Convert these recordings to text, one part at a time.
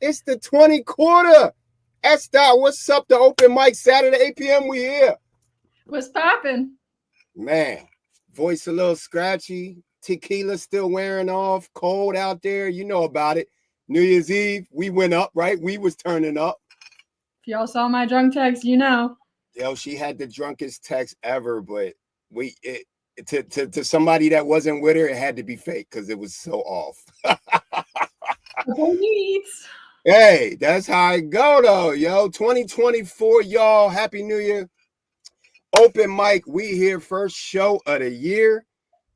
It's the 20 quarter. S-Dot, what's up? The open mic Saturday, 8 p.m. We here. What's poppin'? Man, voice a little scratchy. Tequila still wearing off. Cold out there. You know about it. New Year's Eve, we went up, right? We was turning up. If y'all saw my drunk text, you know. Yo, she had the drunkest text ever, but to somebody that wasn't with her, it had to be fake because it was so off. Hey, that's how I go though, yo. 2024, y'all. Happy New Year. Open mic. We here, first show of the year.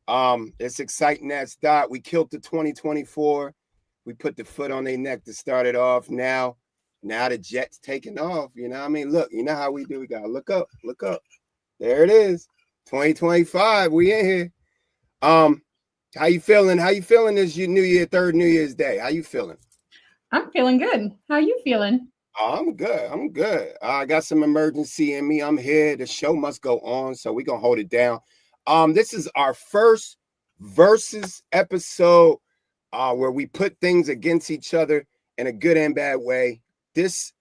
It's exciting. That's Dot. We killed the 2024. We put the foot on their neck to start it off. Now the jet's taking off. You know what I mean? Look, you know how we do. We gotta look up. There it is. 2025. We in here. How you feeling? How you feeling this New Year, third New Year's Day? How you feeling? I'm feeling good. How you feeling? I'm good. I got some emergency in me. I'm here. The show must go on, so we're gonna hold it down. This is our first Verzuz episode where we put things against each other in a good and bad way. This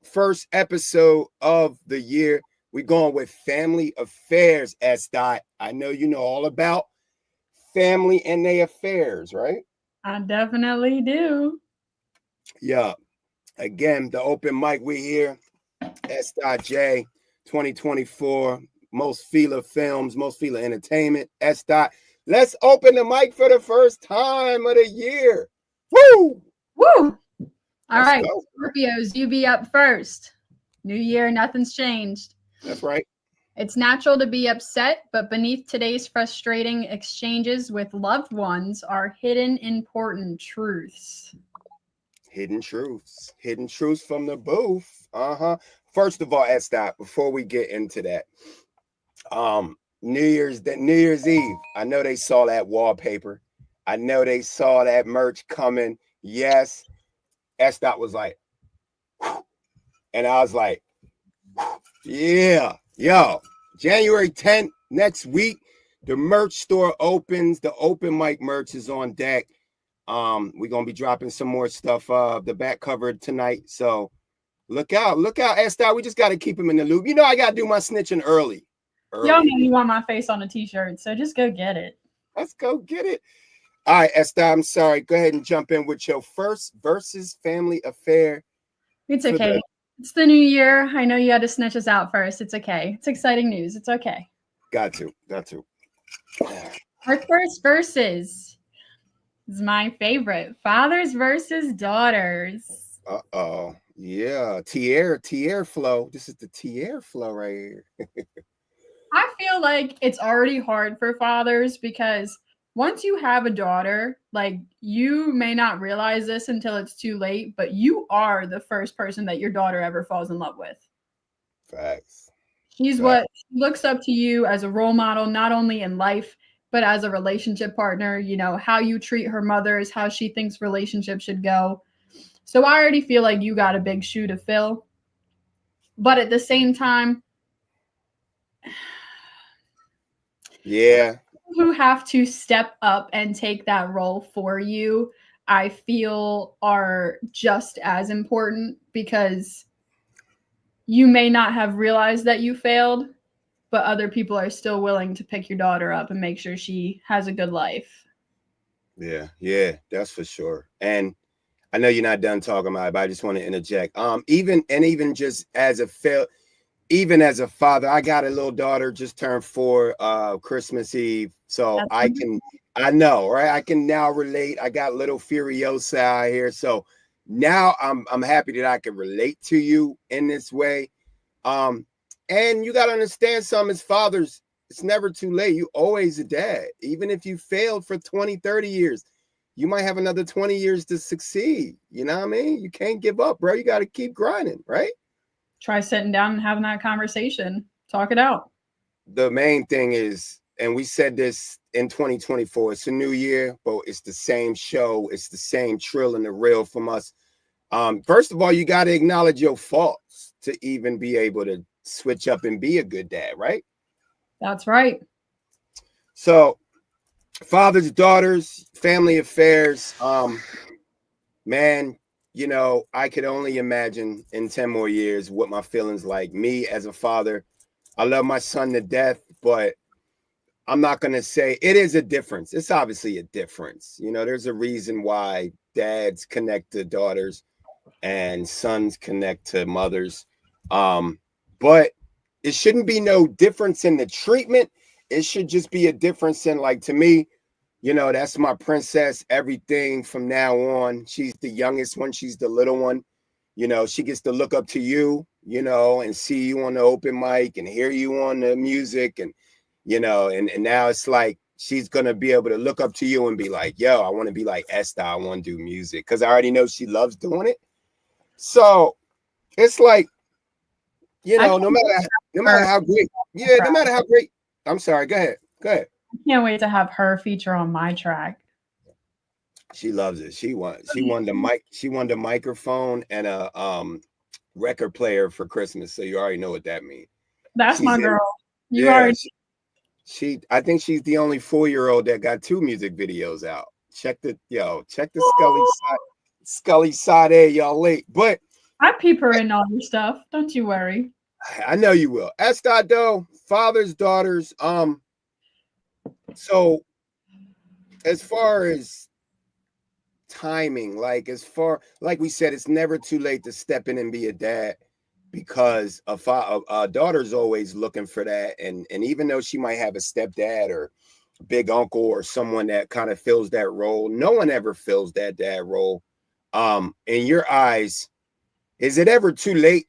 first episode of the year, we're going with family affairs. S-Dot. I know you know all about family and their affairs, right? I definitely do. Yeah. Again, the open mic, we here. S.J 2024. Most Fila Films, Most Fila Entertainment. S-Dot. Let's open the mic for the first time of the year. Woo! Woo! All right, Scorpios, you be up first. New year, nothing's changed. That's right. It's natural to be upset, but beneath today's frustrating exchanges with loved ones are hidden important truths. Hidden truths from the booth. First of all, S-Dot, before we get into that, New Year's Eve, I know they saw that wallpaper. I know they saw that merch coming. Yes. S-Dot was like, whew. And I was like, yeah, yo, January 10th, next week, the merch store opens. The open mic merch is on deck. We're gonna be dropping some more stuff, the back cover tonight. So look out, S-Dot. We just gotta keep him in the loop. You know, I gotta do my snitching early. Y'all know you want my face on a t-shirt, so just go get it. Let's go get it. All right, S-Dot, I'm sorry. Go ahead and jump in with your first Verzuz family affair. It's okay. It's the new year. I know you had to snitch us out first. It's okay. It's exciting news. It's okay. Got to. Our first Verzuz is my favorite. Fathers versus daughters. Uh-oh. Yeah. Tier flow. This is the tier flow right here. I feel like it's already hard for fathers because once you have a daughter, like, you may not realize this until it's too late, but you are the first person that your daughter ever falls in love with. Facts. She's what looks up to you as a role model, not only in life, but as a relationship partner. You know, how you treat her mother is how she thinks relationships should go. So I already feel like you got a big shoe to fill. But at the same time, yeah, who have to step up and take that role for you, I feel are just as important, because you may not have realized that you failed, but other people are still willing to pick your daughter up and make sure she has a good life. Yeah, that's for sure. And I know you're not done talking about it, but I just want to interject. Even just as a father, I got a little daughter, just turned 4 Christmas Eve. So I know, right? I can now relate. I got little Furiosa out here. So now I'm happy that I can relate to you in this way. And you got to understand something as fathers, it's never too late. You always a dad. Even if you failed for 20, 30 years, you might have another 20 years to succeed. You know what I mean? You can't give up, bro. You got to keep grinding, right? Try sitting down and having that conversation. Talk it out. The main thing is, and we said this in 2024, it's a new year, but it's the same show. It's the same trill and the reel from us. First of all, you got to acknowledge your faults to even be able to switch up and be a good dad, right? That's right. So fathers, daughters, family affairs, man, you know, I could only imagine in 10 more years what my feelings like. Me as a father, I love my son to death, but I'm not going to say it is a difference. It's obviously a difference. You know, there's a reason why dads connect to daughters and sons connect to mothers. But it shouldn't be no difference in the treatment. It should just be a difference in, like, to me, you know, that's my princess, everything from now on. She's the youngest one, she's the little one. You know, she gets to look up to you, you know, and see you on the open mic and hear you on the music. And, you know, and now it's like she's going to be able to look up to you and be like, yo, I want to be like Esther. I want to do music because I already know she loves doing it. So it's like, you I know, can't no wait matter for how great, yeah, no matter how great. I'm sorry. Go ahead. Go ahead. I can't wait to have her feature on my track. She loves it. She won the mic. She won the microphone and a record player for Christmas. So you already know what that means. That's She's my in. girl. You Yeah. already She. I think she's the only 4-year-old that got 2 music videos out. Check the Scully Sade, y'all late, but I peep her in all your stuff. Don't you worry. I know you will. Estado, fathers, daughters. So as far as timing, like as far like we said, it's never too late to step in and be a dad because a daughter's always looking for that, and even though she might have a stepdad or big uncle or someone that kind of fills that role, no one ever fills that dad role. In your eyes, is it ever too late?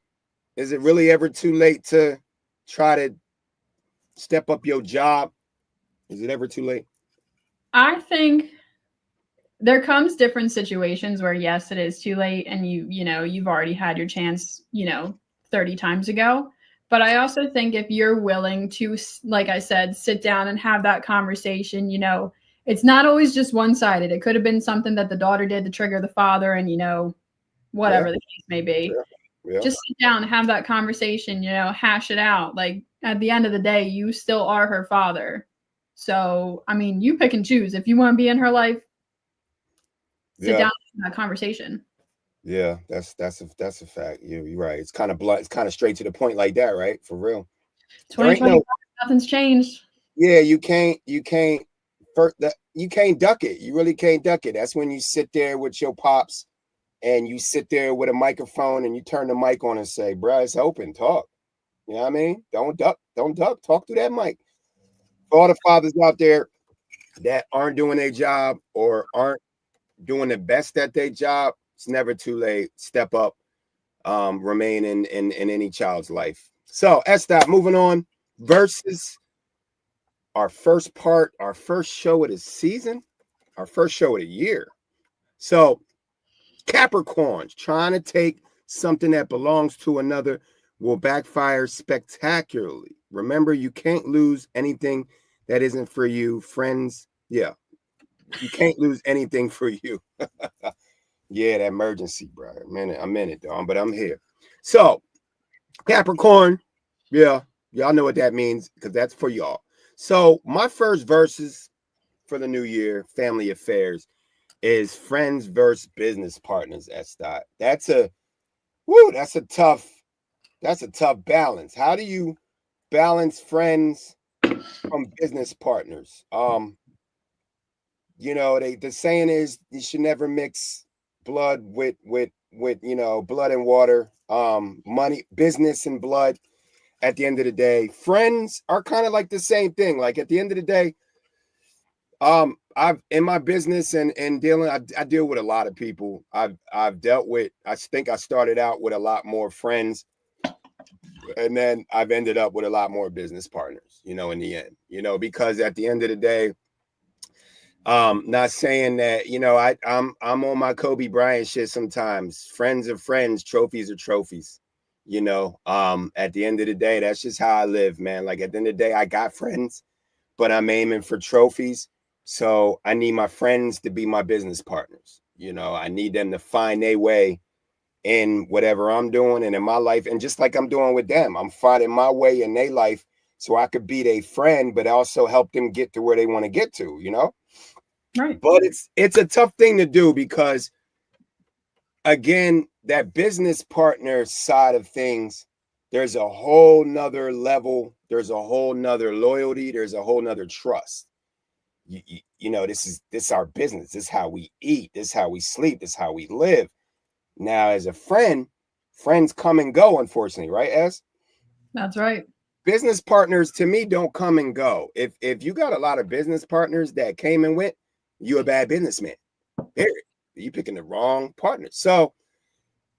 Is it really ever too late to try to step up your job? Is it ever too late? I think there comes different situations where yes, it is too late and you've already had your chance, 30 times ago. But I also think if you're willing to, like I said, sit down and have that conversation, it's not always just one-sided. It could have been something that the daughter did to trigger the father and, Yeah, whatever the case may be. yeah, yeah, Just sit down and have that conversation, hash it out. Like at the end of the day, you still are her father. So, I mean, you pick and choose. If you want to be in her life, sit yeah, down and have that conversation. yeah. That's a fact. You're right. It's kind of blunt. It's kind of straight to the point like that, right? For real. There ain't 2025, no. nothing's changed. Yeah, you can't duck it. You really can't duck it. That's when you sit there with your pops and you sit there with a microphone and you turn the mic on and say, "Bruh, it's open. Talk." You know what I mean? Don't duck. Don't duck. Talk through that mic. For all the fathers out there that aren't doing their job or aren't doing the best at their job, it's never too late. Step up. Remain in any child's life. So, Esther, moving on. Versus our first part, our first show of the season, our first show of the year. So, Capricorns trying to take something that belongs to another will backfire spectacularly. Remember, you can't lose anything that isn't for you, friends. Yeah, you can't lose anything for you. Yeah, that emergency, bro. I'm in it, dog, but I'm here. So, Capricorn, yeah, y'all know what that means because that's for y'all. So, my first verses for the new year, family affairs, is friends versus business partners at Stott. That's a tough balance. How do you balance friends from business partners? The saying is you should never mix blood with blood and water, money, business and blood. At the end of the day, friends are kind of like the same thing. Like at the end of the day, I've in my business and dealing, I deal with a lot of people. I've dealt with. I think I started out with a lot more friends, and then I've ended up with a lot more business partners. In the end, because at the end of the day, not saying that I'm on my Kobe Bryant shit sometimes. Friends are friends, trophies are trophies. At the end of the day, that's just how I live, man. Like at the end of the day, I got friends, but I'm aiming for trophies. So I need my friends to be my business partners. I need them to find their way in whatever I'm doing and in my life. And just like I'm doing with them, I'm finding my way in their life so I could be their friend, but also help them get to where they want to get to, Right. But it's a tough thing to do because again, that business partner side of things, there's a whole nother level, there's a whole nother loyalty, there's a whole nother trust. You know, this our business, this is how we eat, this is how we sleep, this is how we live. Now, as a friend, friends come and go, unfortunately, right? S? That's right. Business partners to me don't come and go. If you got a lot of business partners that came and went, you a bad businessman. Period. You picking the wrong partner. So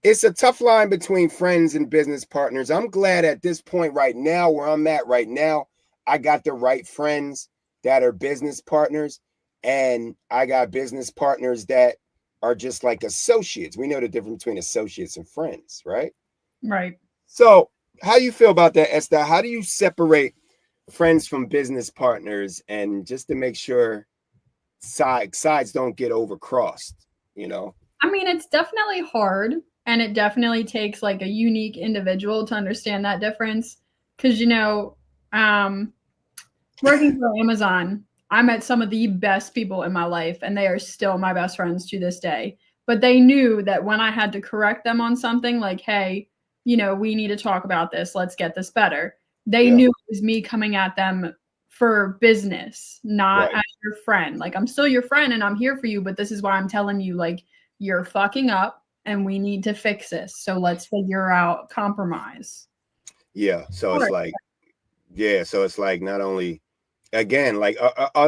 it's a tough line between friends and business partners. I'm glad at this point right now, where I'm at right now, I got the right friends that are business partners, and I got business partners that are just like associates. We know the difference between associates and friends, right? Right. So how do you feel about that, Esther? How do you separate friends from business partners, and just to make sure sides don't get overcrossed, you know? I mean, it's definitely hard, and it definitely takes like a unique individual to understand that difference. Because, um, working for Amazon, I met some of the best people in my life, and they are still my best friends to this day. But they knew that when I had to correct them on something, like, hey, we need to talk about this, let's get this better. They Yeah, knew it was me coming at them for business, not right. as your friend. Like, I'm still your friend and I'm here for you, but this is why I'm telling you, like, you're fucking up and we need to fix this. So let's figure out compromise. Yeah. So All it's right. like, yeah. So it's like not only, again, like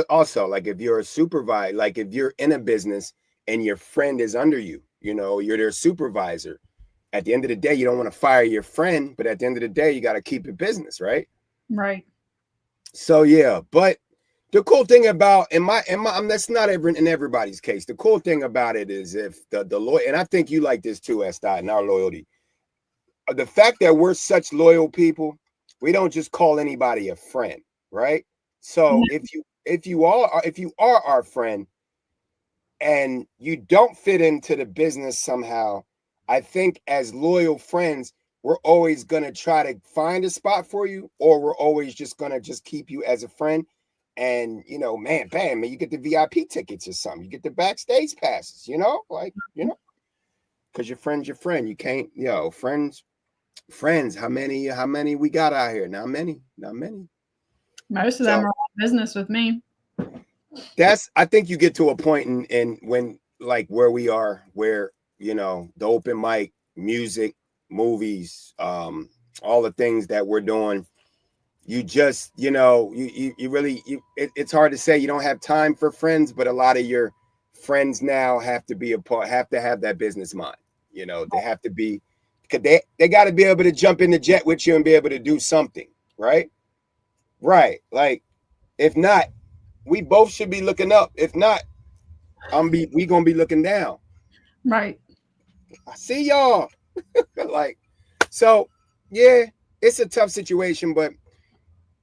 also, like if you're a supervisor, like if you're in a business and your friend is under you, you know, you're their supervisor. At the end of the day, you don't want to fire your friend, but at the end of the day, you got to keep it business, right? Right. So yeah, but the cool thing about in my that's not in everybody's case. The cool thing about it is if the loyal, and I think you like this too, Estai, and our loyalty. The fact that we're such loyal people, we don't just call anybody a friend, right? So if you are our friend and you don't fit into the business somehow, I think as loyal friends, we're always going to try to find a spot for you, or we're always just going to just keep you as a friend. And, man, bam, man, you get the VIP tickets or something. You get the backstage passes, like, because your friend's your friend. You can't, friends, how many we got out here? Not many, not many. Most of them So are all business with me. I think you get to a point in when, like, where we are, where the open mic, music, movies, all the things that we're doing, you just you really it's hard to say you don't have time for friends, but a lot of your friends now have to be have to have that business mind. They have to be, because they got to be able to jump in the jet with you and be able to do something, right, like, if not, we both should be looking up. If not, we gonna be looking down. Right. I see y'all. Like, so yeah, it's a tough situation, but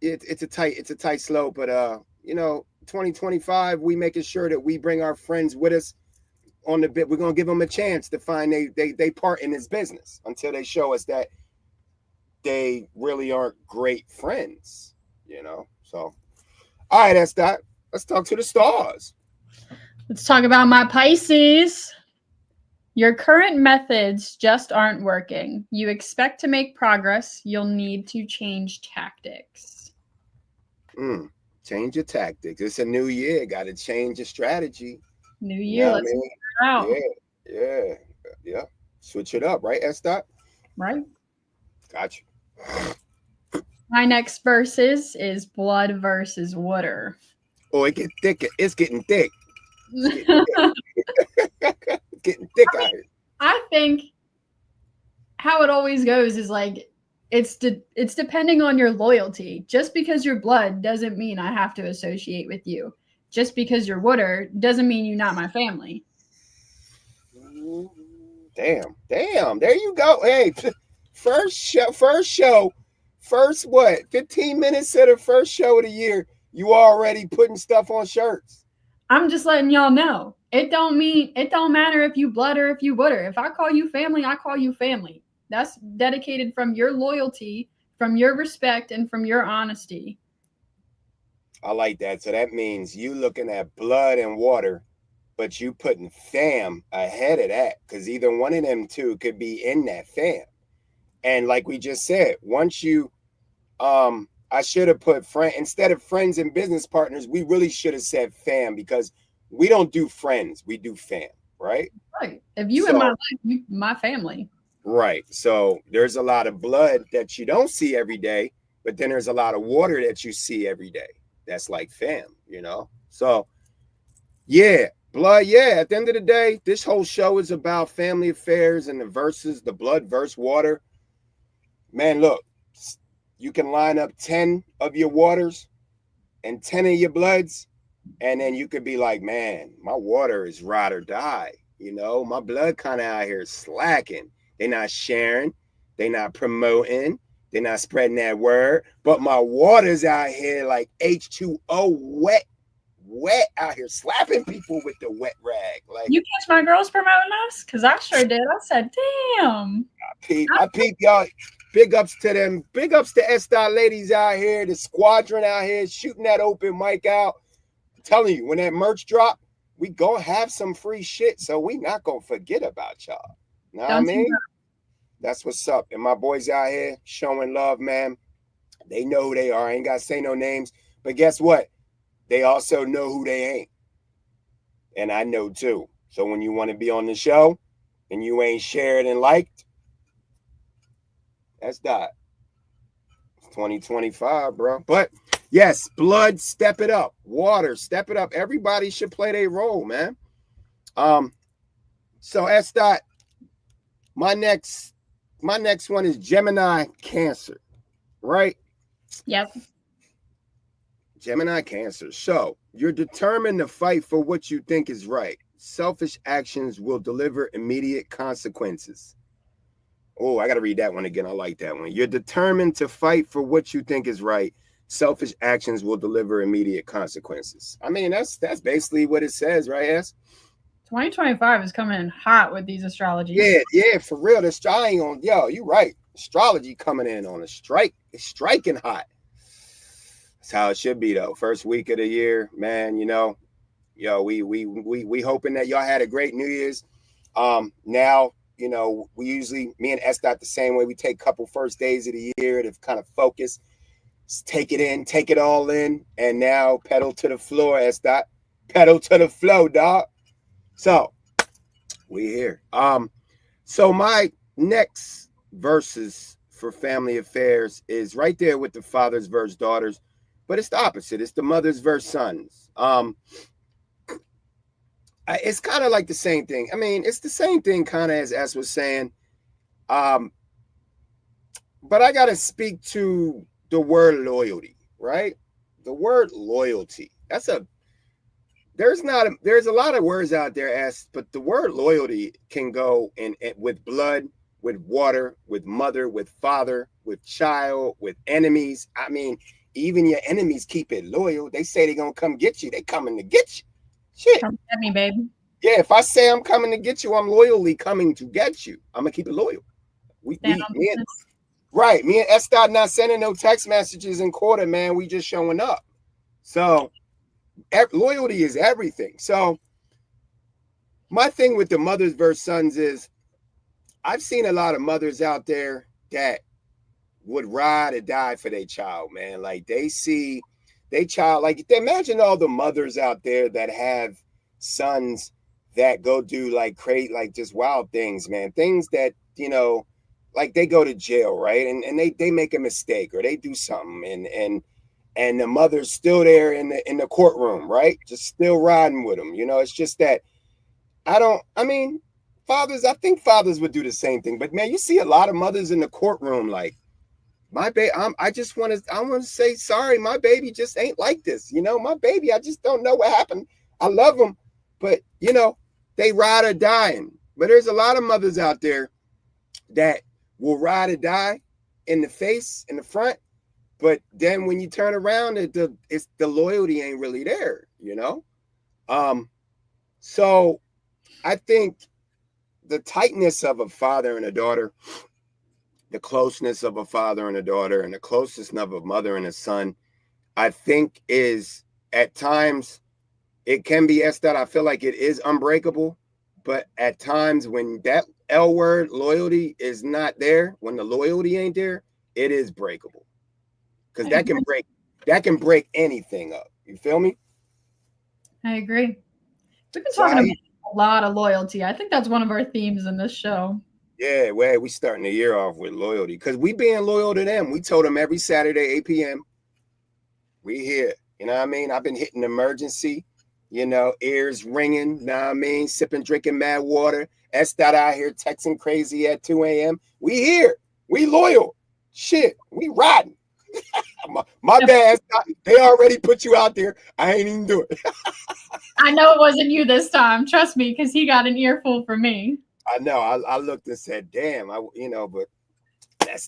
it's a tight slope. But 2025, we making sure that we bring our friends with us on the bit. We're gonna give them a chance to find they part in this business until they show us that they really aren't great friends. So all right, that's that. Let's talk to the stars. Let's talk about my Pisces. Your current methods just aren't working. You expect to make progress. You'll need to change tactics. Change your tactics. It's a new year. Got to change your strategy. New You year, know what I let's figure mean? it out. Yeah, yeah. Switch it up, right, S dot? Right. Gotcha. My next verses is blood versus water. Oh, it get thicker. It's getting thick. It's getting I thick. It's getting thick out mean, here. I think how it always goes is like it's depending on your loyalty. Just because you're blood doesn't mean I have to associate with you. Just because you're water doesn't mean you're not my family. Damn. There you go. Hey, first what? 15 minutes of the first show of the year. You already putting stuff on shirts. I'm just letting y'all know. It don't matter if you blood or if you water. If I call you family, I call you family. That's dedicated from your loyalty, from your respect, and from your honesty. I like that. So that means you looking at blood and water but you putting fam ahead of that because either one of them two could be in that fam. And like we just said, once you I should have put friend instead of friends and business partners, we really should have said fam because we don't do friends, we do fam, right? Right. If you in my So life, you my family. right. So there's a lot of blood that you don't see every day, but then there's a lot of water that you see every day. That's like fam, you know? So yeah, blood, yeah. At the end of the day, this whole show is about family affairs and the verses, the blood versus water. Man, look, you can line up 10 of your waters and 10 of your bloods, and then you could be like, man, my water is ride or die. You know, my blood kind of out here slacking. They're not sharing, they're not promoting, they're not spreading that word. But my water's out here like H2O wet out here slapping people with the wet rag. Like You catch my girls promoting us? Because I sure did. I said, damn. I peep y'all. Big ups to them. Big ups to S. ladies out here, the squadron out here shooting that open mic out. I'm telling you, when that merch drop, we gonna have some free shit. So we not gonna forget about y'all. Know what I mean? That's what's up. And my boys out here showing love, man. They know who they are. I ain't gotta say no names. But guess what? They also know who they ain't. And I know too. So when you want to be on the show and you ain't shared and liked, that's that. 2025, bro. But yes, blood, step it up. Water, step it up. Everybody should play their role, man. So S. My next one is Gemini Cancer, right? Yep. Gemini Cancer. So you're determined to fight for what you think is right. Selfish actions will deliver immediate consequences. Oh, I got to read that one again. I like that one. You're determined to fight for what you think is right. Selfish actions will deliver immediate consequences. I mean, that's basically what it says, right, S? 2025 is coming in hot with these astrologies. Yeah, for real. The strike on, yo, you right. Astrology coming in on a strike. It's striking hot. That's how it should be, though. First week of the year, man, you know, yo, we hoping that y'all had a great New Year's. Now, you know, we usually, me and S. the same way. We take a couple first days of the year to kind of focus, take it in, take it all in, and now pedal to the floor, S. Pedal to the flow, dog. So we here. So my next verses for family affairs is right there with the fathers versus daughters, but it's the opposite. It's the mothers versus sons. It's kind of like the same thing. I mean, it's the same thing kind of as S was saying. But I gotta speak to the word loyalty, right? The word loyalty. There's a lot of words out there, but the word loyalty can go in with blood, with water, with mother, with father, with child, with enemies. I mean, even your enemies keep it loyal. They say they're gonna come get you. They coming to get you. Shit. Come get me, baby. Yeah, if I say I'm coming to get you, I'm loyally coming to get you. I'm gonna keep it loyal. Me and S. not sending no text messages in quarter, man. We just showing up. So loyalty is everything. So my thing with the mothers versus sons is I've seen a lot of mothers out there that would ride or die for their child, man. Like they see their child, like imagine all the mothers out there that have sons that go do like just wild things, man. Things that, you know, like they go to jail, right? And they make a mistake or they do something and the mother's still there in the courtroom, right? Just still riding with them. You know, it's just that fathers, I think fathers would do the same thing. But man, you see a lot of mothers in the courtroom like, my baby, I want to say sorry. My baby just ain't like this. You know, my baby, I just don't know what happened. I love them, but you know, they ride or dying. But there's a lot of mothers out there that will ride or die in the face, in the front. But then when you turn around, the loyalty ain't really there, you know? So I think the tightness of a father and a daughter, the closeness of a father and a daughter, and the closeness of a mother and a son, I think is at times it can be S dot. I feel like it is unbreakable, but at times when that L word loyalty is not there, when the loyalty ain't there, it is breakable. Because that can break anything up. You feel me? I agree. We've been So talking about a lot of loyalty. I think that's one of our themes in this show. yeah, well, we starting the year off with loyalty because we being loyal to them. We told them every Saturday, 8 p.m. We here. You know what I mean? I've been hitting emergency, ears ringing, know what I mean? Sipping, drinking mad water. S dot out here texting crazy at 2 a.m. We here. We loyal. Shit, we riding. my bad. They already put you out there. I ain't even do it. I know it wasn't you this time. Trust me, because he got an earful from me. I know. I looked and said, "Damn," but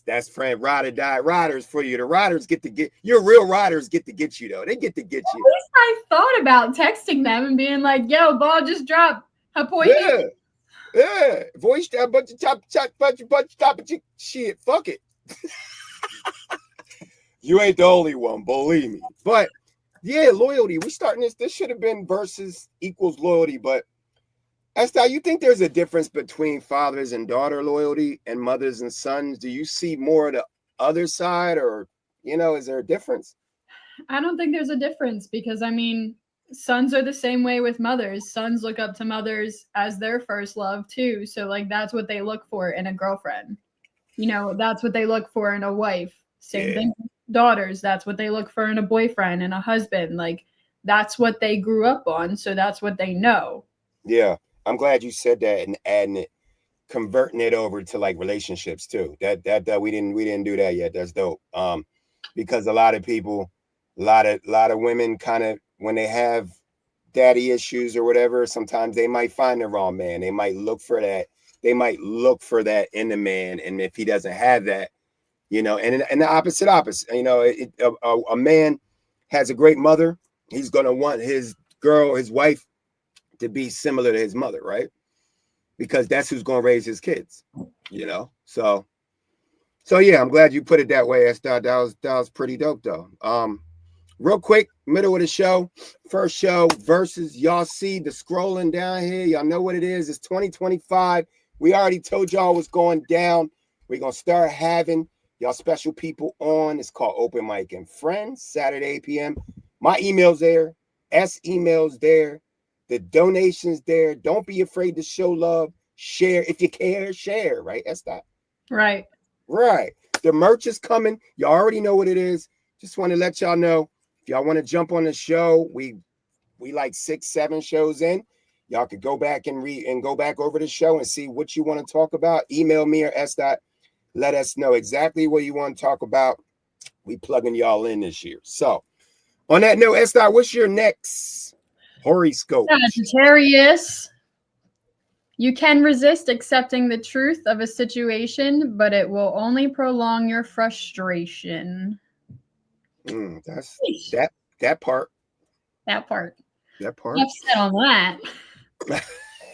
that's friend ride or die riders for you. The riders get your real riders get to get you though. They get to get you. At least I thought about texting them and being like, "Yo, ball just dropped. Yeah. Voice that bunch of chop, shit. Fuck it. You ain't the only one, believe me. But yeah, loyalty. We starting this. This should have been versus equals loyalty, but. Esther, you think there's a difference between fathers and daughter loyalty and mothers and sons? Do you see more of the other side or, is there a difference? I don't think there's a difference because, sons are the same way with mothers. Sons look up to mothers as their first love too. So like, that's what they look for in a girlfriend. That's what they look for in a wife. Same thing with daughters. That's what they look for in a boyfriend and a husband. Like, that's what they grew up on. So that's what they know. Yeah. I'm glad you said that and adding it, converting it over to like relationships too. That we didn't do that yet. That's dope. Because a lot of people, a lot of women kind of when they have daddy issues or whatever, sometimes they might find the wrong man. They might look for that. They might look for that in the man, and if he doesn't have that, and the opposite. A man has a great mother. He's gonna want his wife to be similar to his mother, right? Because that's who's going to raise his kids, So yeah, I'm glad you put it that way. That was pretty dope though. Real quick, middle of the show, first show Verzuz. Y'all see the scrolling down here. Y'all know what it is. It's 2025. We already told y'all what's going down. We're going to start having y'all special people on. It's called Open Mic and Friends, Saturday 8 p.m. My email's there. email's there. The donations there. Don't be afraid to show love. Share. If you care, share, right? That's that. Right. Right. The merch is coming. You already know what it is. Just want to let y'all know. If y'all want to jump on the show, we like 6-7 shows in. Y'all could go back and go back over the show and see what you want to talk about. Email me or S. Let us know exactly what you want to talk about. We plugging y'all in this year. So on that note, S. What's your next horoscope? Sagittarius. You can resist accepting the truth of a situation, but it will only prolong your frustration. That's that part. That part. That part. I'm upset on that.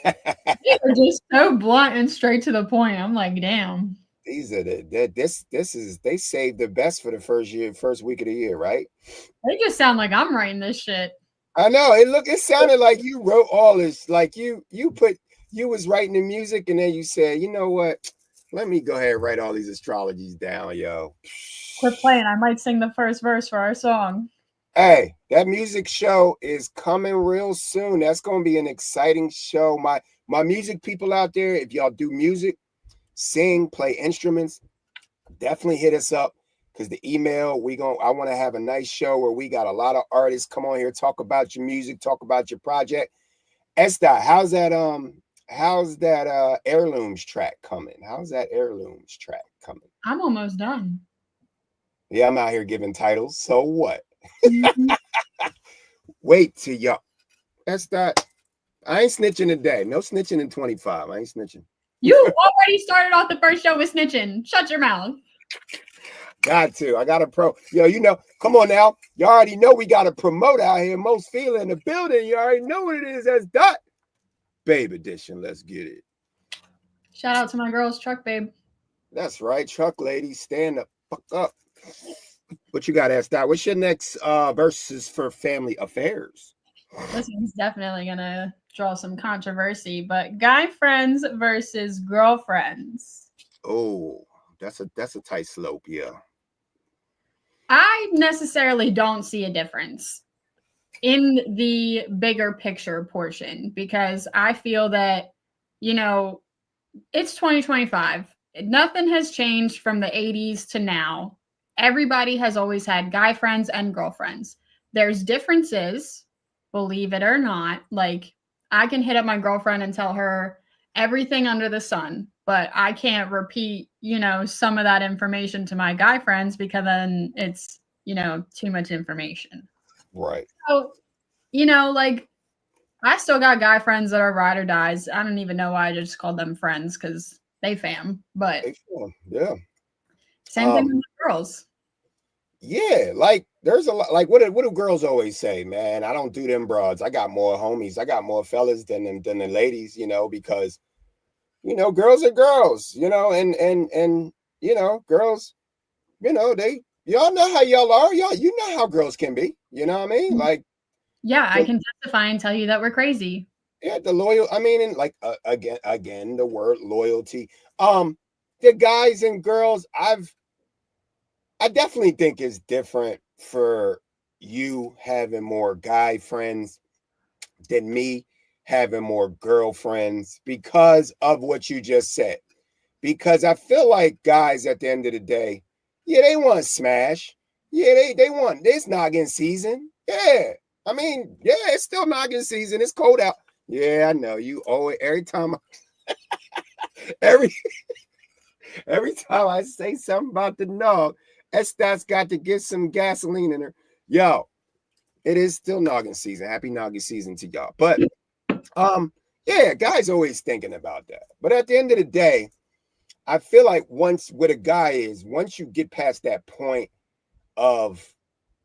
They're just so blunt and straight to the point. I'm like, damn. These are they saved the best for the first week of the year, right? They just sound like I'm writing this shit. I know. It sounded like you wrote all this. Like you was writing the music and then you said, you know what? Let me go ahead and write all these astrologies down, yo. Quit playing. I might sing the first verse for our song. Hey, that music show is coming real soon. That's going to be an exciting show. My music people out there, if y'all do music, sing, play instruments, definitely hit us up because the email, I want to have a nice show where we got a lot of artists come on here, talk about your music, talk about your project. Esther, how's that heirlooms track coming? How's that heirlooms track coming? I'm almost done. Yeah, I'm out here giving titles. So what? Mm-hmm. Wait till y'all. That's that. I ain't snitching today. No snitching in 25. I ain't snitching. You already started off the first show with snitching. Shut your mouth. Got to. I got a pro. Yo, come on now. You already know we got to promote out here. Most feeling in the building. You already know what it is. That's Dot. Babe edition. Let's get it. Shout out to my girls, Truck Babe. That's right. Truck lady. Stand the fuck up. What you got, Dot? What's your next Verzuz for family affairs? This one's definitely gonna draw some controversy, but guy friends versus girlfriends. Oh, that's a tight slope. Yeah. I necessarily don't see a difference in the bigger picture portion because I feel that, you know, it's 2025. Nothing has changed from the 80s to now. Everybody has always had guy friends and girlfriends. There's differences, believe it or not. Like, I can hit up my girlfriend and tell her everything under the sun, but I can't repeat, some of that information to my guy friends because then it's, too much information. Right. So, like, I still got guy friends that are ride or dies. I don't even know why I just called them friends because they fam. But Yeah. same thing with girls. Yeah, like there's a lot. Like what do girls always say, man? I don't do them broads. I got more homies. I got more fellas than the ladies, because girls are girls, and girls, they y'all know how y'all are. You know how girls can be. You know what I mean? Like Yeah, I the can testify and tell you that we're crazy. yeah, the loyal. I mean, and like again, the word loyalty. The guys and girls, I definitely think it's different for you having more guy friends than me having more girlfriends because of what you just said. Because I feel like guys at the end of the day, yeah, they want to smash. Yeah, they want this noggin season. Yeah. I mean, yeah, it's still noggin season. It's cold out. Yeah, I know. You always every every time I say something about the nog, that's got to get some gasoline in her. Yo, it is still noggin season. Happy noggin season to y'all. But yeah, guys always thinking about that. But at the end of the day, I feel like once what a guy is, once you get past that point of,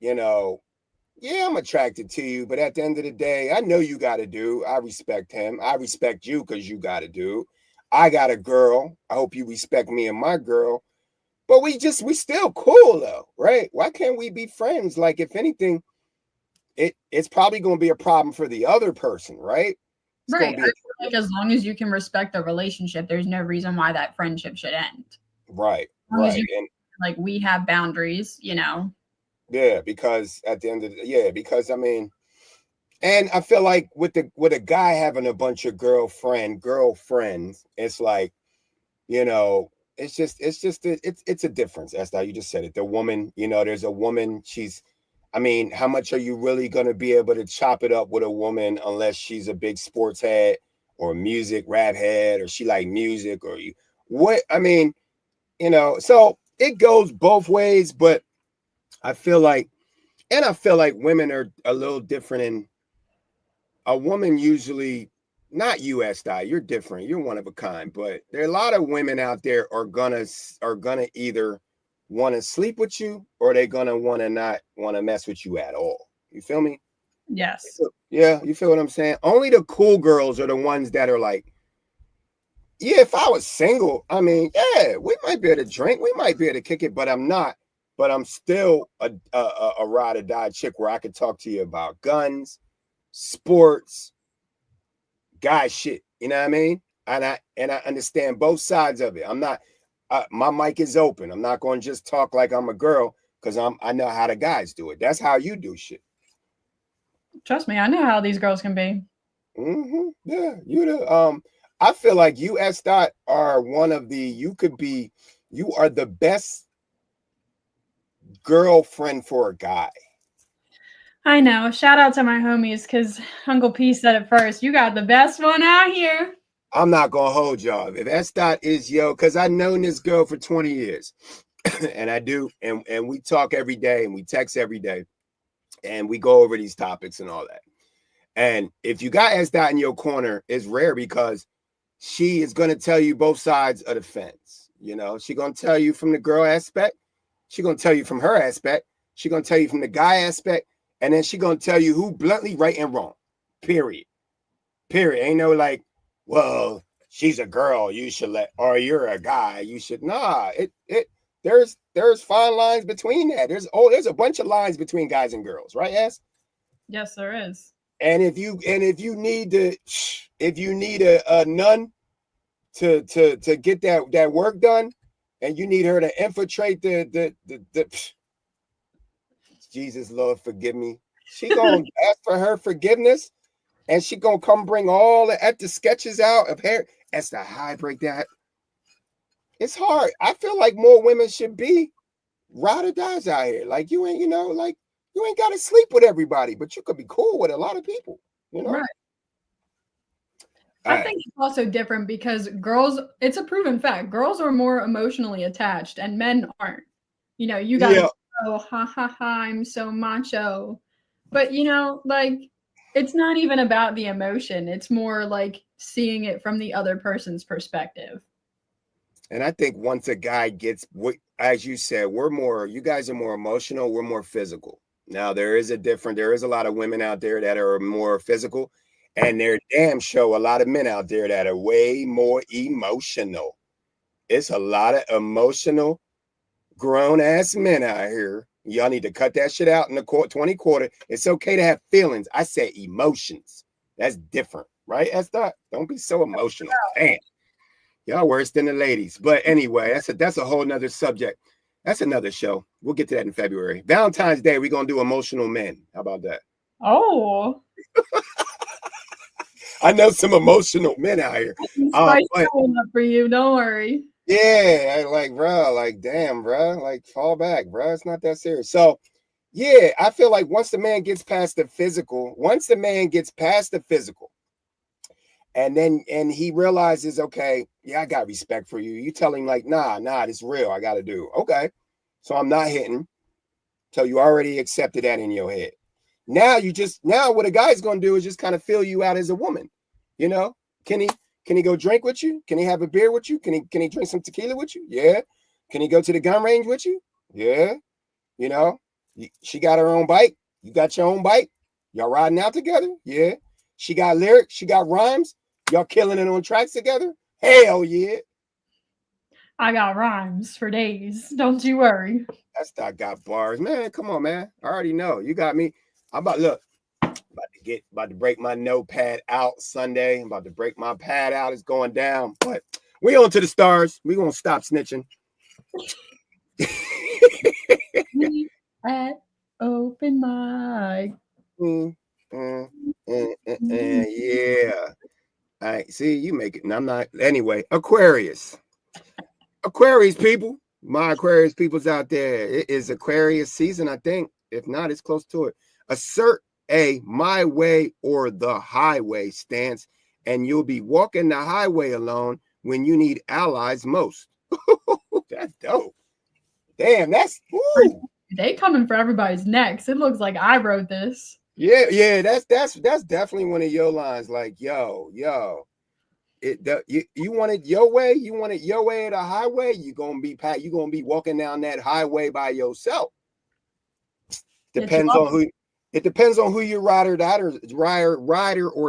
yeah, I'm attracted to you, but at the end of the day, I know you got to do. I respect him. I respect you because you got to do. I got a girl. I hope you respect me and my girl. But we still cool though, right? Why can't we be friends? Like if anything, it's probably going to be a problem for the other person, right? It's Right. going to I be feel like as long as you can respect the relationship, there's no reason why that friendship should end. right, As long as right, you and like we have boundaries. yeah, because at the end of because I mean, and I feel like with a guy having a bunch of girlfriends, it's like it's a difference. That's how you just said it. The woman, there's a woman. I mean, how much are you really going to be able to chop it up with a woman unless she's a big sports head or music rap head or she like music or you what? I mean, so it goes both ways, but I feel like, and I feel like women are a little different in a woman usually, not you, Esti, you're different. You're one of a kind, but there are a lot of women out there are gonna either want to sleep with you or they're gonna want to not want to mess with you at all. You feel me? Yes. Yeah, you feel what I'm saying? Only the cool girls are the ones that are like, yeah, if I was single, I mean, yeah, we might be able to drink, we might be able to kick it, but I'm not. But I'm still a ride or die chick where I could talk to you about guns, sports, guy shit. You know what I mean? And I understand both sides of it. I'm not. My mic is open. I'm not going to just talk like I'm a girl because I know how the guys do it. That's how you do shit. Trust me, I know how these girls can be. Yeah, I feel like you S dot are one of the. You are the best girlfriend for a guy. I know. Shout out to my homies because Uncle P said it first. You got the best one out here. I'm not gonna hold y'all. If S dot is because I've known this girl for 20 years, and I do, and we talk every day and we text every day, and we go over these topics and all that. And if you got S dot in your corner, it's rare because she is gonna tell you both sides of the fence. She's gonna tell you from the girl aspect, she's gonna tell you from her aspect, she's gonna tell you from the guy aspect, and then she's gonna tell you who bluntly right and wrong. Period. Period. Ain't no like, well, she's a girl, you should or you're a guy, you should there's fine lines between that. There's a bunch of lines between guys and girls, right? Yes. Yes, there is. And if you need a nun to get that work done, and you need her to infiltrate the Jesus, Lord, forgive me. She gonna ask for her forgiveness, and she gonna come bring all the at the sketches out of hair. That's the high breakdown. It's hard. I feel like more women should be ride or dies out here. Like you ain't, like you ain't gotta sleep with everybody, but you could be cool with a lot of people, Right. All I right. think it's also different because girls, it's a proven fact, girls are more emotionally attached and men aren't. You got Yeah. to go, ha ha ha, I'm so macho. But, like, it's not even about the emotion. It's more like seeing it from the other person's perspective. And I think once a guy gets, as you said, you guys are more emotional, we're more physical. Now, there is a lot of women out there that are more physical, and there damn show a lot of men out there that are way more emotional. It's a lot of emotional, grown ass men out here. Y'all need to cut that shit out in the 20 quarter. It's okay to have feelings. I said emotions. That's different, right? Don't be so emotional. Damn. Y'all worse than the ladies. But anyway, that's a whole nother subject. That's another show. We'll get to that in February. Valentine's Day, we're gonna do emotional men. How about that? Oh. I know some emotional men out here. Spice that one up for you. Don't worry. Yeah, like, bro, like, damn, bro, like, fall back, bro. It's not that serious. So, yeah, I feel like once the man gets past the physical, and he realizes, okay, yeah, I got respect for you. You tell him like, nah, it's real. I got to do. Okay. So I'm not hitting. So you already accepted that in your head. Now what a guy's going to do is just kind of fill you out as a woman. Can he go drink with you? Can he have a beer with you? Can he drink some tequila with you? Yeah. Can he go to the gun range with you? Yeah. She got her own bike. You got your own bike. Y'all riding out together? Yeah. She got lyrics. She got rhymes. Y'all killing it on tracks together? Hell yeah. I got rhymes for days. Don't you worry. That's not got bars. Man, come on, man. I already know. You got me. I'm about to break my notepad out Sunday. I'm about to break my pad out. It's going down. But we on to the stars. We gonna stop snitching. We at open mic. Yeah. All right, see, you make it. And I'm not. Anyway, Aquarius people. My Aquarius people's out there. It is Aquarius season, I think. If not, it's close to it. Assert a my way or the highway stance, and you'll be walking the highway alone when you need allies most. That's dope. Damn, that's woo. They coming for everybody's necks. It looks like I wrote this. Yeah. That's definitely one of your lines. Like, yo. You want it your way. You want it your way or the highway. You're gonna be walking down that highway by yourself. Depends on who. It depends on who your rider or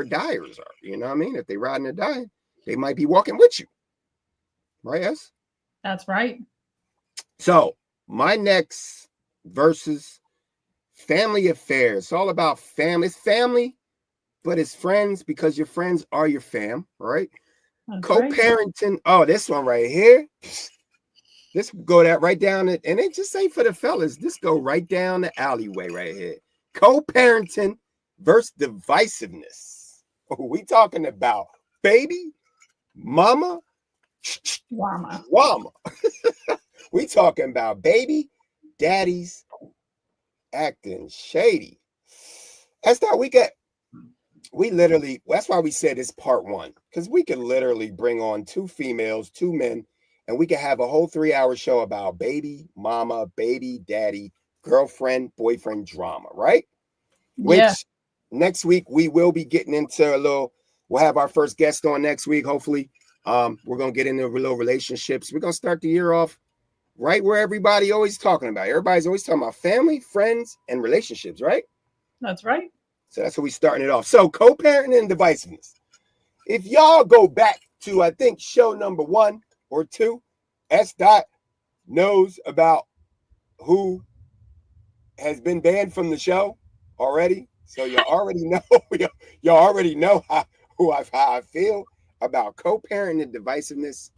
diers are. You know what I mean? If they riding or dying, they might be walking with you. Right? Yes. That's right. So my next versus family affairs. It's all about family. It's family, but it's friends because your friends are your fam, right? That's co-parenting. Right. Oh, this one right here. This go that right down it, and it just ain't for the fellas. This go right down the alleyway right here. Co-parenting versus divisiveness. We talking about baby, mama, wama. We talking about baby, daddies acting shady. That's why we said it's part one, because we could literally bring on two females, two men, and we could have a whole 3-hour show about baby, mama, baby, daddy, girlfriend, boyfriend drama, right? Yeah. Which next week we will be getting into we'll have our first guest on next week, hopefully. We're going to get into little relationships. We're going to start the year off right where everybody's always talking about. Everybody's always talking about family, friends, and relationships, right? That's right. So that's how we're starting it off. So co-parenting and divisiveness. If y'all go back to, I think, show number 1 or 2, S. Dot knows about who has been banned from the show already. So you already know you already know how I feel about co-parenting and divisiveness.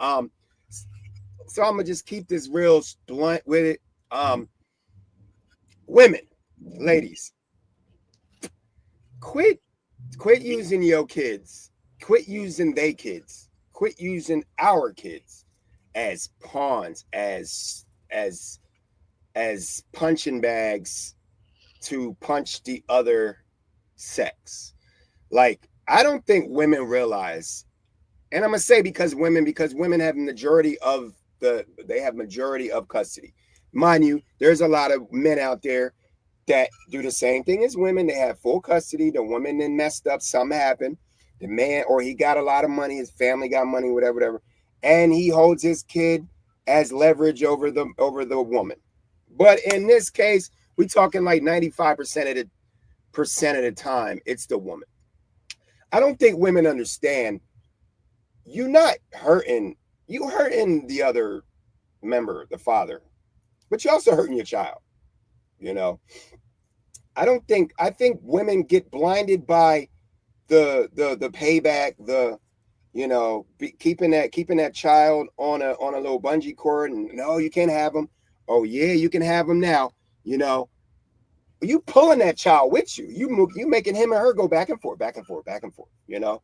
So I'm gonna just keep this real blunt with it. Women, ladies, quit quit using your kids, quit using they kids, quit using our kids as pawns, as punching bags to punch the other sex. Like, I don't think women realize, and I'm gonna say because women have majority of custody. Mind you, there's a lot of men out there that do the same thing as women. They have full custody. The woman then messed up, something happened. The man, or he got a lot of money, his family got money, whatever, and he holds his kid as leverage over the woman. But in this case, we talking like 95% of the time, it's the woman. I don't think women understand. You're not hurting. You hurting the other member, the father, but you're also hurting your child. You know, I think women get blinded by the payback, keeping that child on a little bungee cord, and no, you can't have him. Oh yeah, you can have him now. You know, you pulling that child with you. You making him or her go back and forth, back and forth, back and forth. You know,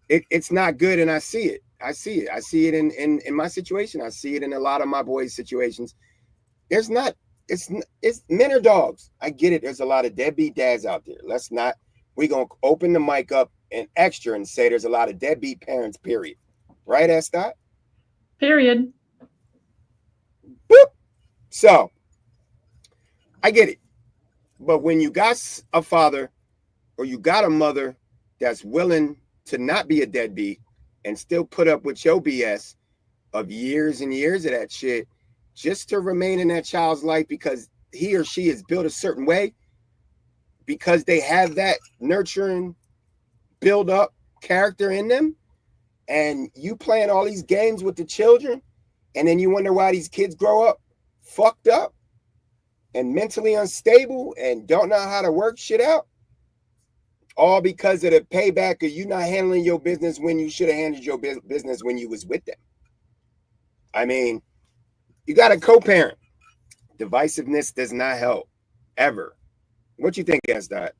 it's not good, and I see it. I see it in my situation. I see it in a lot of my boys' situations. There's not. It's men are dogs. I get it. There's a lot of deadbeat dads out there. Let's not. We're gonna open the mic up and extra and say there's a lot of deadbeat parents. Period. Right, Estot? Period. Boop. So I get it. But when you got a father or you got a mother that's willing to not be a deadbeat and still put up with your BS of years and years of that shit just to remain in that child's life because he or she is built a certain way, because they have that nurturing, build up character in them, and you playing all these games with the children, and then you wonder why these kids grow up fucked up and mentally unstable and don't know how to work shit out, all because of the payback of you not handling your business when you should have handled your business when you was with them. I mean, you got to co-parent. Divisiveness does not help, ever. What you think, Esdot?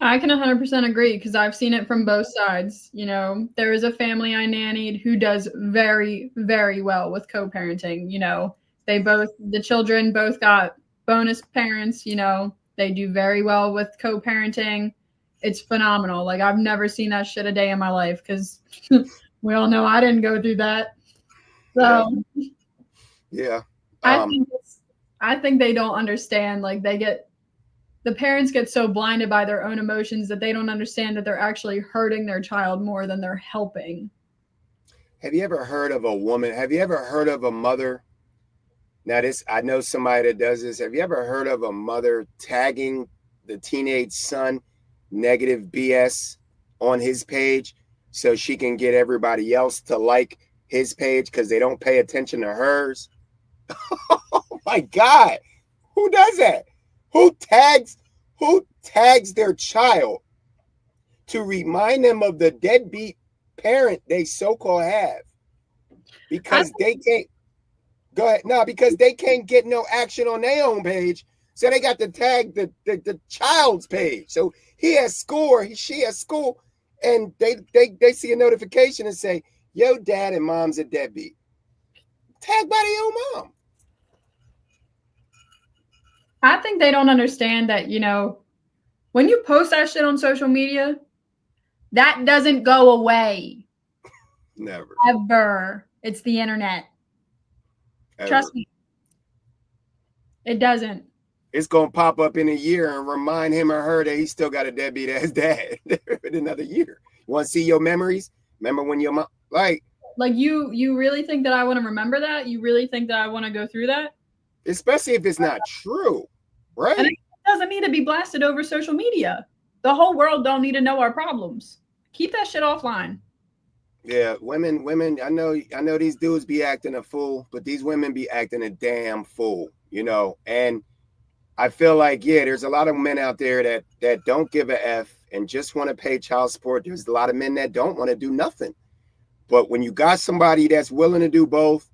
I can 100% agree because I've seen it from both sides. You know, there is a family I nannied who does very, very well with co-parenting. You know, the children both got bonus parents. You know, they do very well with co-parenting. It's phenomenal. Like, I've never seen that shit a day in my life because we all know I didn't go through that. So, yeah. I think they don't understand. Like, the parents get so blinded by their own emotions that they don't understand that they're actually hurting their child more than they're helping. Have you ever heard of a woman? Have you ever heard of a mother? Now, I know somebody that does this. Have you ever heard of a mother tagging the teenage son negative BS on his page so she can get everybody else to like his page because they don't pay attention to hers? Oh my God. Who does that? Who tags their child to remind them of the deadbeat parent they so-called have? Because they can't go ahead. No, because they can't get no action on their own page. So they got to tag the child's page. So he has school or she has school, and they see a notification and say, yo, dad and mom's a deadbeat. Tag by their own mom. I think they don't understand that, you know, when you post that shit on social media, that doesn't go away. Never. Ever. It's the internet. Ever. Trust me. It doesn't. It's going to pop up in a year and remind him or her that he still got a deadbeat ass dad in another year. You want to see your memories? Remember when your mom, like you really think that I want to remember that? You really think that I want to go through that? Especially if it's not true, right? And it doesn't need to be blasted over social media. The whole world don't need to know our problems. Keep that shit offline. Yeah, women. I know these dudes be acting a fool, but these women be acting a damn fool, you know. And I feel like, yeah, there's a lot of men out there that don't give a F and just want to pay child support. There's a lot of men that don't want to do nothing. But when you got somebody that's willing to do both,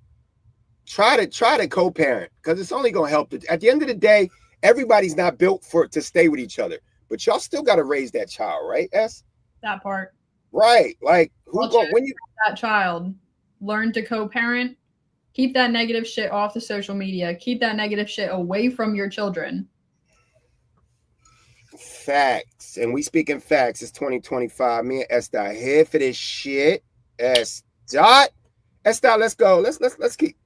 try to co-parent, because it's only gonna help. At the end of the day, everybody's not built to stay with each other. But y'all still gotta raise that child, right? S? That part. Right. Like When you that child learn to co-parent, keep that negative shit off the social media. Keep that negative shit away from your children. Facts. And we speaking facts. It's 2025. Me and S Dot here for this shit. S Dot. S Dot, let's go. Let's keep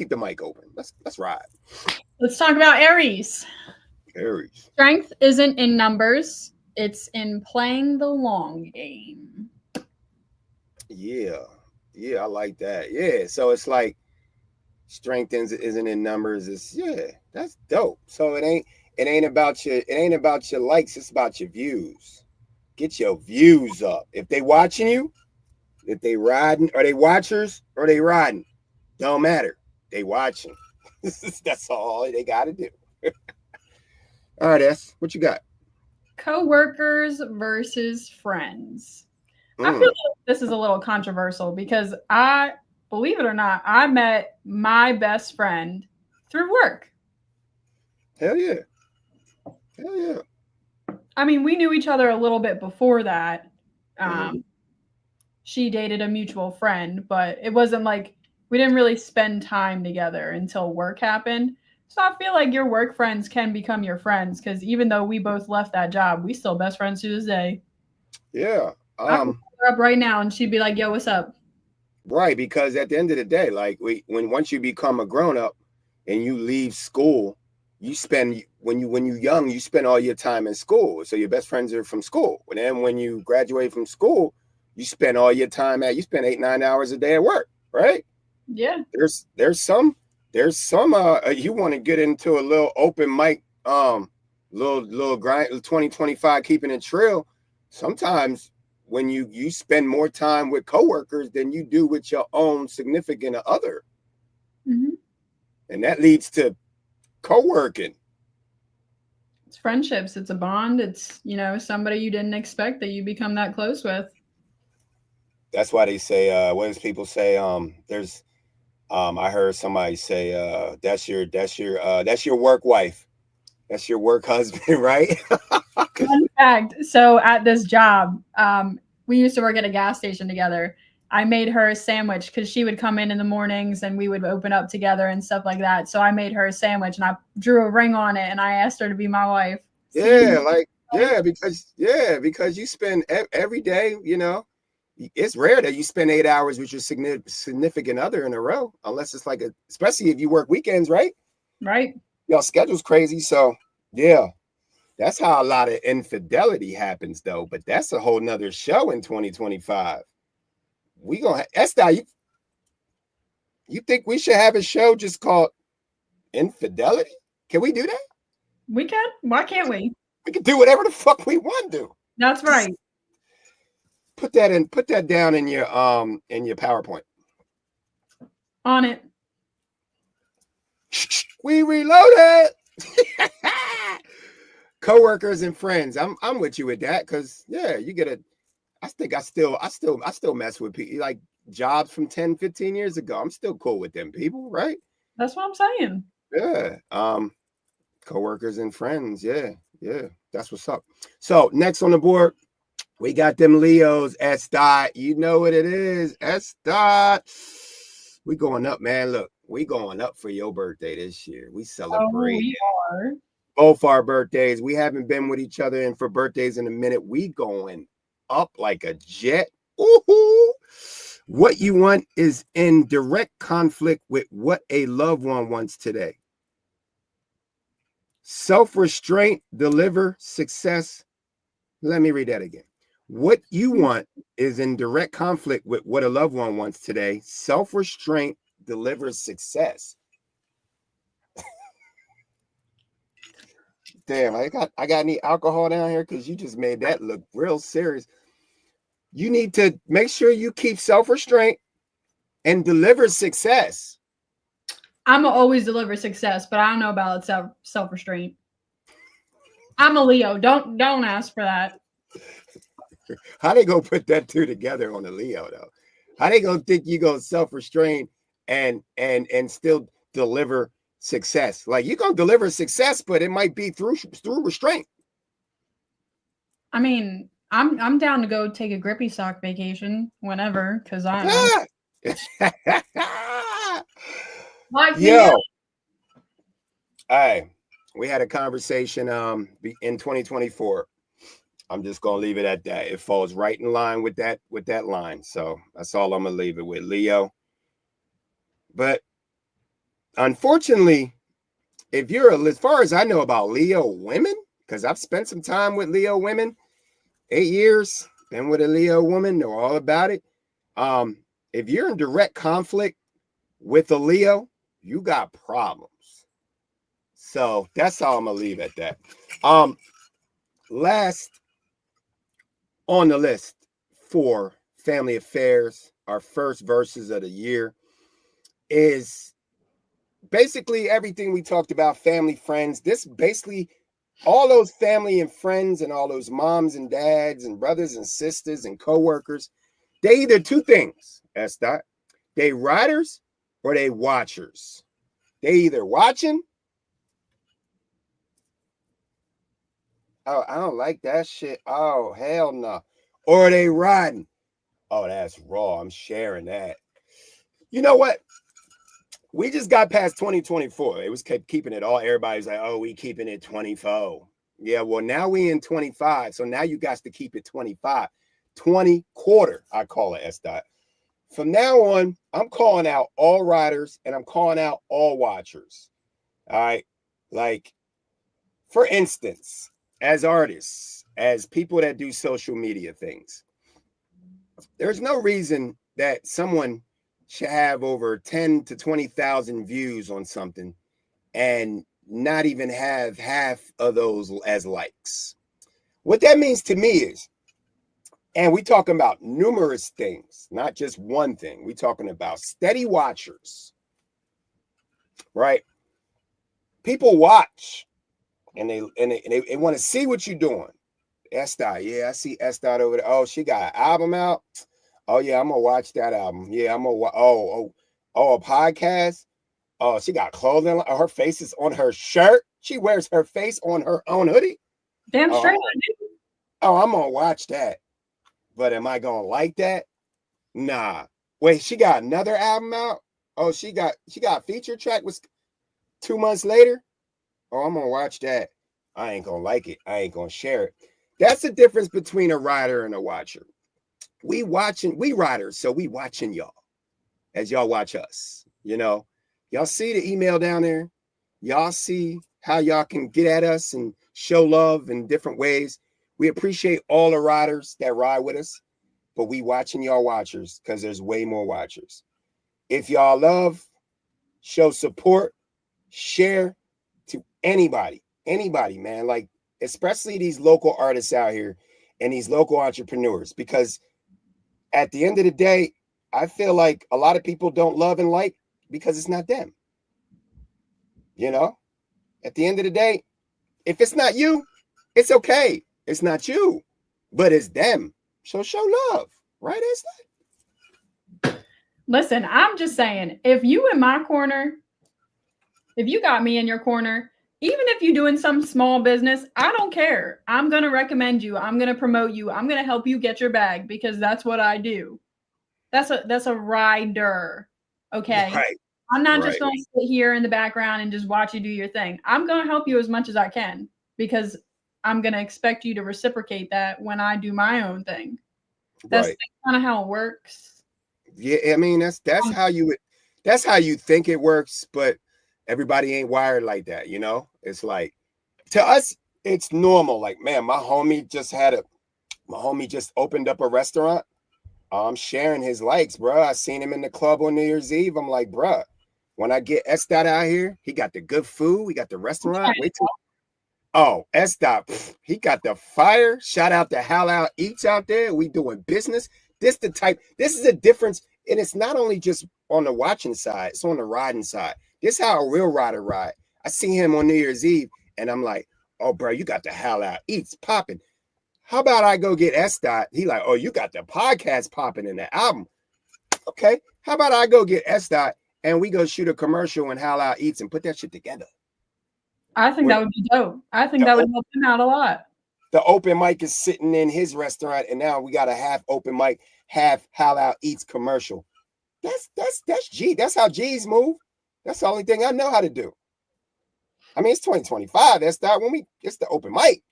the mic open. Let's ride. Let's talk about Aries. Aries. Strength isn't in numbers. It's in playing the long game. Yeah. Yeah, I like that. Yeah. So it's like strength isn't in numbers. It's that's dope. So it ain't about your likes, it's about your views. Get your views up. If they watching you, if they riding, are they watchers or they riding? Don't matter. They watching. That's all they gotta do. All right, S, what you got? Co-workers versus friends. I feel like this is a little controversial because believe it or not, I met my best friend through work. Hell yeah. Hell yeah. I mean, we knew each other a little bit before that. She dated a mutual friend, but it wasn't like we didn't really spend time together until work happened. So I feel like your work friends can become your friends because even though we both left that job, we still best friends to this day. Yeah. I can call her up right now and she'd be like, "Yo, what's up?" Right, because at the end of the day, like once you become a grown up and you leave school, you spend when you're young, you spend all your time in school. So your best friends are from school. And then when you graduate from school, you spend all your time you spend 8-9 hours a day at work, right? Yeah. There's some you want to get into a little open mic, little grind 2025 keeping it trill. Sometimes when you spend more time with coworkers than you do with your own significant other. Mm-hmm. And that leads to co-working. It's friendships. It's a bond. It's, somebody you didn't expect that you become that close with. That's why they say, what does people say? There's, I heard somebody say, that's your work wife. That's your work husband, right? Fun fact. So at this job, we used to work at a gas station together. I made her a sandwich because she would come in the mornings and we would open up together and stuff like that. So I made her a sandwich and I drew a ring on it and I asked her to be my wife. Because you spend every day, it's rare that you spend 8 hours with your significant other in a row, unless it's like especially if you work weekends, right? Right. Y'all schedule's crazy. So yeah, that's how a lot of infidelity happens though. But that's a whole nother show in 2025. We gonna Esther, you think we should have a show just called Infidelity? Can we do that? We can. Why can't we? We can do whatever the fuck we want to do. That's right. Put that down in your PowerPoint. On it. We reloaded. Co-workers and friends. I'm with you with that because you get a. I think I still mess with people like jobs from 10, 15 years ago. I'm still cool with them people, right? That's what I'm saying. Yeah. Co-workers and friends. Yeah. That's what's up. So next on the board, we got them Leos. S dot. You know what it is. S dot. We going up, man. Look, we going up for your birthday this year. We celebrate. We are. Both our birthdays. We haven't been with each other and for birthdays in a minute. We going up like a jet. Ooh. What you want is in direct conflict with what a loved one wants today. Self-restraint, deliver success. Let me read that again. What you want is in direct conflict with what a loved one wants today. Self-restraint delivers success. Damn, I got any alcohol down here because you just made that look real serious. You need to make sure you keep self-restraint and deliver success. I'm gonna always deliver success, but I don't know about self-restraint. I'm a Leo. Don't ask for that. How they gonna put that two together on a Leo though? How they gonna think you gonna self-restrain and still deliver success? Like you gonna deliver success, but it might be through restraint. I mean, I'm down to go take a grippy sock vacation whenever, because I'm like me. Yo, hey, we had a conversation in 2024. I'm just gonna leave it at that. It falls right in line with that line. So that's all I'm gonna leave it with, Leo. But unfortunately, if you're as far as I know about Leo women, because I've spent some time with Leo women, 8 years, been with a Leo woman, know all about it. If you're in direct conflict with a Leo, you got problems. So that's how I'm gonna leave at that. Last on the list for family affairs, our first verses of the year is basically everything we talked about, family, friends. This basically all those family and friends and all those moms and dads and brothers and sisters and co-workers, they either two things, S. Dot. They riders or they watchers. They either watching. Oh, I don't like that shit. Oh, hell no. Or they riding. Oh, that's raw. I'm sharing that. You know what? We just got past 2024. It was kept keeping it all. Everybody's like, oh, we keeping it 24. Yeah, well, now we in 25. So now you got to keep it 25. 20 quarter, I call it, S. Dot. From now on, I'm calling out all riders and I'm calling out all watchers. All right. Like, for instance, as artists, as people that do social media things, there's no reason that someone should have over 10 to 20,000 views on something and not even have half of those as likes. What that means to me is, and we talking about numerous things, not just one thing. We talking about steady watchers, right? People watch and they want to see what you're doing. S. Dot, yeah, I see S. Dot over there. Oh, she got an album out. Oh yeah, I'm gonna watch that album. Yeah, I'm gonna. A podcast. Oh, she got clothing. Her face is on her shirt. She wears her face on her own hoodie. Damn Oh, straight I do. I'm gonna watch that. But am I gonna like that? Nah. Wait, she got another album out. Oh, she got a feature track was 2 months later. Oh, I'm gonna watch that. I ain't gonna like it. I ain't gonna share it. That's the difference between a rider and a watcher. We riders, so we watching y'all as y'all watch us. You know, y'all see the email down there. Y'all see how y'all can get at us and show love in different ways. We appreciate all the riders that ride with us, but we watching y'all watchers because there's way more watchers. If y'all love, show support, share to anybody, man. Like, especially these local artists out here and these local entrepreneurs, because at the end of the day, I feel like a lot of people don't love and like because it's not them. You know, at the end of the day, if it's not you, it's okay. It's not you, but it's them. So show love, right? It's Listen, I'm just saying, if you in my corner, if you got me in your corner, even if you're doing some small business, I don't care. I'm going to recommend you. I'm going to promote you. I'm going to help you get your bag because that's what I do. That's a rider. Okay. right. I'm not just Right. going to sit here in the background and just watch you do your thing. I'm going to help you as much as I can because I'm going to expect you to reciprocate that when I do my own thing. That's Right. kind of how it works. Yeah, I mean that's how you think it works, but everybody ain't wired like that, you know? It's like to us, it's normal. Like, man, my homie just opened up a restaurant. I'm sharing his likes, bro. I seen him in the club on New Year's Eve. I'm like, bro, when I get S. Dot out here, he got the good food. We got the restaurant. Wait till S. Dot, he got the fire. Shout out to Hal Out Eats out there. We doing business. This is a difference. And it's not only just on the watching side, it's on the riding side. This is how a real rider ride. I see him on New Year's Eve, and I'm like, Oh, bro, you got the Hal Out Eats popping. How about I go get S Dot? He like, oh, you got the podcast popping in the album. Okay. How about I go get S Dot and we go shoot a commercial and Hal Out Eats and put that shit together? I think that would be dope. I think that would help him out a lot. The open mic is sitting in his restaurant, and now we got a half open mic, half Hal Out Eats commercial. That's G. That's how G's move. That's the only thing I know how to do. I mean, it's 2025. That's not when it's the open mic.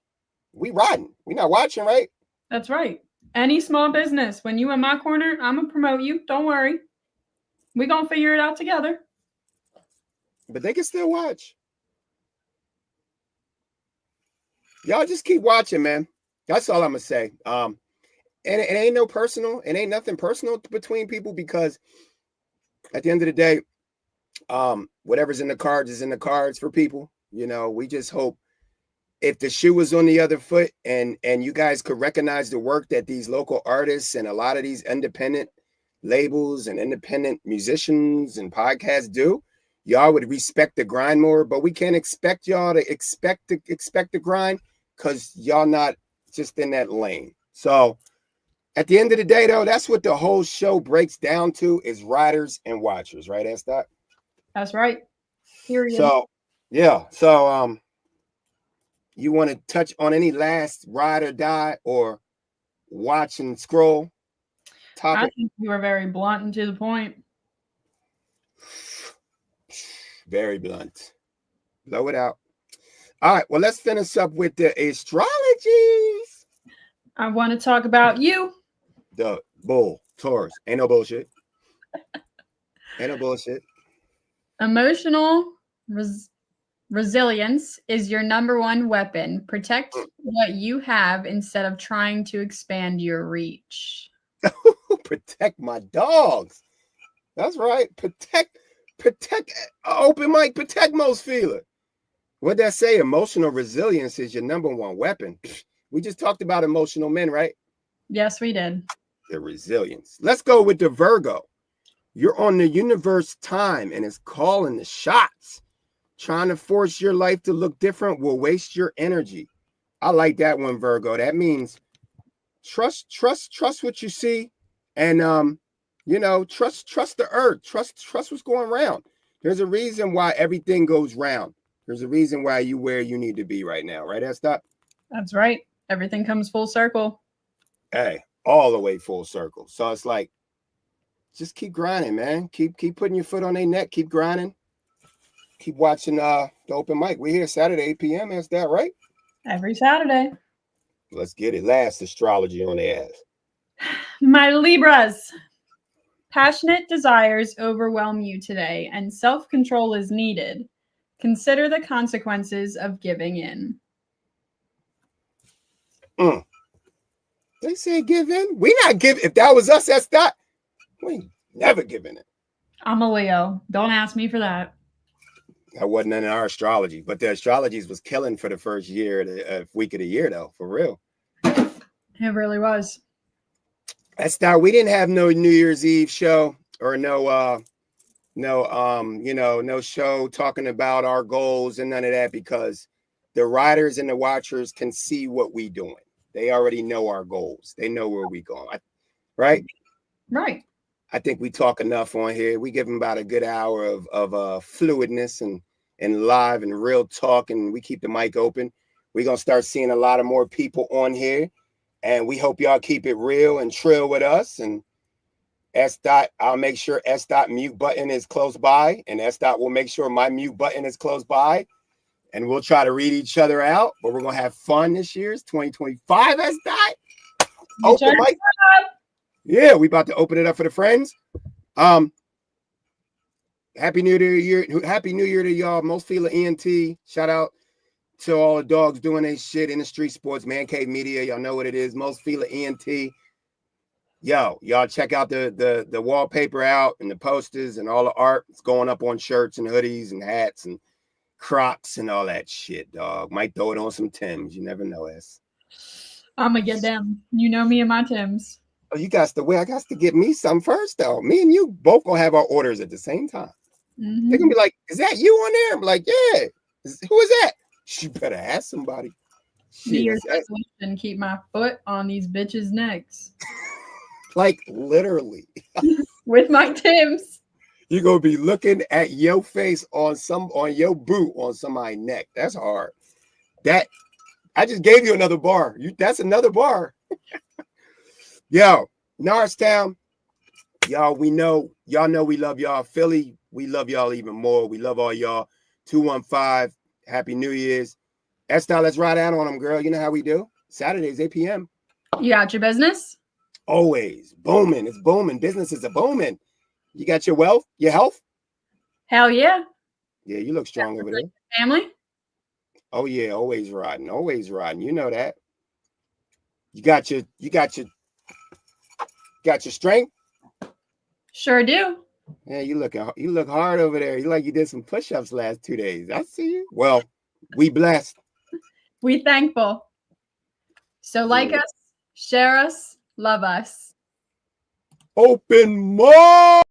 We riding. We not watching, right? That's right. Any small business, when you in my corner, I'm gonna promote you. Don't worry. We gonna figure it out together. But they can still watch. Y'all just keep watching, man. That's all I'm gonna say. And it ain't no personal. It ain't nothing personal between people because at the end of the day, whatever's in the cards is in the cards for people. You know, we just hope if the shoe was on the other foot and you guys could recognize the work that these local artists and a lot of these independent labels and independent musicians and podcasts do, y'all would respect the grind more. But we can't expect y'all to expect the grind because y'all not just in that lane. So at the end of the day, though, that's what the whole show breaks down to is riders and watchers, right, S-Dot? That's right. Period. So, yeah. So, you want to touch on any last ride or die or watch and scroll topic? I think you were very blunt and to the point. Very blunt. Blow it out. All right. Well, let's finish up with the astrologies. I want to talk about you. The bull, Taurus. Ain't no bullshit. Ain't no bullshit. Emotional resilience is your number one weapon. Protect what you have instead of trying to expand your reach. Protect my dogs. That's right. Protect open mic, protect most feeler. What'd that say? Emotional resilience is your number one weapon. We just talked about emotional men, right? Yes, we did. The resilience. Let's go with the Virgo. You're on the universe time and it's calling the shots. Trying to force your life to look different will waste your energy. I like that one, Virgo. That means trust what you see, and trust the earth. Trust what's going around. There's a reason why everything goes round. There's a reason why you where you need to be right now, right, Esther? That's right. Everything comes full circle. Hey, all the way full circle. So it's like, just keep grinding, man. Keep putting your foot on their neck. Keep grinding. Keep watching the open mic. We're here Saturday, 8 p.m. Is that right? Every Saturday. Let's get it. Last astrology on the ass. My Libras. Passionate desires overwhelm you today, and self-control is needed. Consider the consequences of giving in. They say give in. We not give. If that was us, that's that. We never giving it. I'm a Leo. Don't ask me for that. That wasn't in our astrology, but the astrologies was killing for the first week of the year, though, for real. It really was. That's not. We didn't have no New Year's Eve show or no show talking about our goals and none of that because the riders and the watchers can see what we doing. They already know our goals. They know where we going, right? Right. I think we talk enough on here. We give them about a good hour of fluidness and live and real talk, and we keep the mic open. We're going to start seeing a lot of more people on here, and we hope y'all keep it real and trill with us. And I'll make sure S. mute button is close by, and S. will make sure my mute button is close by, and we'll try to read each other out, but we're going to have fun this year. It's 2025, S. Open mic. Yeah, we about to open it up for the friends. Happy New Year! Happy New Year to y'all. Most Feel ENT. Shout out to all the dogs doing their shit in the street sports. Man Cave Media. Y'all know what it is. Most Feel ENT. Yo, y'all check out the wallpaper out and the posters and all the art. It's going up on shirts and hoodies and hats and Crocs and all that shit, dog. Might throw it on some Timbs. You never know, S. I'm gonna get them. You know me and my Timbs. Oh, you got to wait. I got to get me some first, though. Me and you both gonna have our orders at the same time. Mm-hmm. They're gonna be like, "Is that you on there?" I'm like, "Yeah." Who is that? She better ask somebody. New Shit, Year's resolution, keep my foot on these bitches' necks. like literally. With my Tims. You're gonna be looking at your face on your boot on somebody's neck. That's hard. That I just gave you another bar. That's another bar. Yo, Norristown, y'all know we love y'all. Philly, we love y'all even more. We love all y'all. 215, Happy New Year's. Estelle, let's ride out on them, girl. You know how we do. Saturdays, 8 p.m. You got your business? Always booming. It's booming. Businesses are booming. You got your wealth, your health? Hell yeah. Yeah, you look strong over there. Family? Oh yeah, always riding, always riding. You know that. You got your strength. Sure do. Yeah, you look hard over there. You like you did some push-ups last 2 days. I see you. Well, we blessed. We thankful. So like us, share us, love us. Open more.